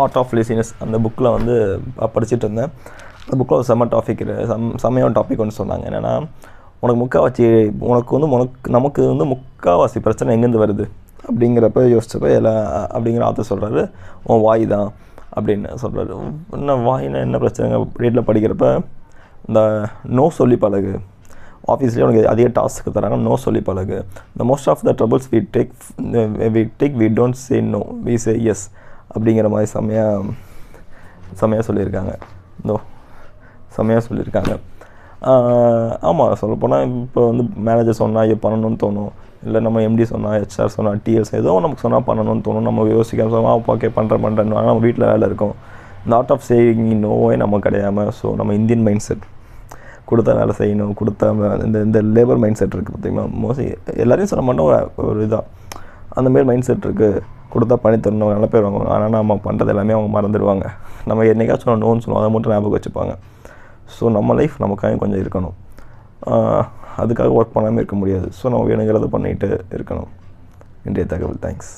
Art of laziness அந்த புக்கில் வந்து படிச்சுட்டு இருந்தேன். அந்த புக்கில் ஒரு செம்மையான டாபிக் ஒன்று சொன்னாங்க. என்னென்னா, நமக்கு வந்து முக்கால்வாசி பிரச்சனை எங்கேருந்து வருது அப்படிங்கிறப்ப யோசிச்சப்போ அப்படிங்கிற ஆத்தர் சொல்கிறாரு, உன் வாய் தான் அப்படின்னு சொல்கிறாரு. என்ன வாயினா என்ன பிரச்சனை ரேட்டில் படிக்கிறப்ப, இந்த நோ சொல்லி பழகு, ஆஃபீஸ்லேயே உனக்கு அதிக டாஸ்க்கு தராங்க, நோ சொல்லி பழகு. The most of the troubles we take we don't say no, we say yes அப்படிங்கிற மாதிரி செம்மையாக சொல்லியிருக்காங்க. செம்மையாக சொல்லியிருக்காங்க. ஆமாம், சொல்லப்போனால் இப்போ வந்து மேனேஜர் சொன்னால் ஐயோ பண்ணணும்னு தோணும், இல்லை நம்ம எம்டி சொன்னால், ஹெச்ஆர் சொன்னால், டிஎல்ஸ் ஏதோ நமக்கு சொன்னால் பண்ணணும்னு தோணும். நம்ம யோசிக்காம சொன்னால் ஓகே பண்ணுறேன்னு நம்ம வீட்டில் வேலை இருக்கும். இந்த ஆர்ட் ஆஃப் சேயிங் நோவே நம்ம கிடையாமல், ஸோ நம்ம இந்தியன் மைண்ட் செட் கொடுத்தா வேலை செய்யணும், கொடுத்தா இந்த லேபர் மைண்ட் செட் இருக்குது பார்த்திங்களா, மோஸ்ட்லி எல்லாரையும் சொல்ல மாட்டோம், ஒரு இதாக அந்தமாரி மைண்ட் செட் இருக்குது. கொடுத்தா பண்ணி தரணும், நல்ல பேர் வாங்குவாங்க. ஆனால் நம்ம பண்ணுறது எல்லாமே அவங்க மறந்துடுவாங்க. நம்ம என்னைக்காச்சும் நோன்னு சொல்லுவோம், அதை மட்டும் ஞாபகம் வச்சுப்பாங்க. ஸோ நம்ம லைஃப் நமக்காக கொஞ்சம் இருக்கணும், அதுக்காக ஒர்க் பண்ணாமல் இருக்க முடியாது. ஸோ நம்ம வேணுங்கிறத பண்ணிகிட்டு இருக்கணும். இன்றைய தகவல். தேங்க்ஸ்.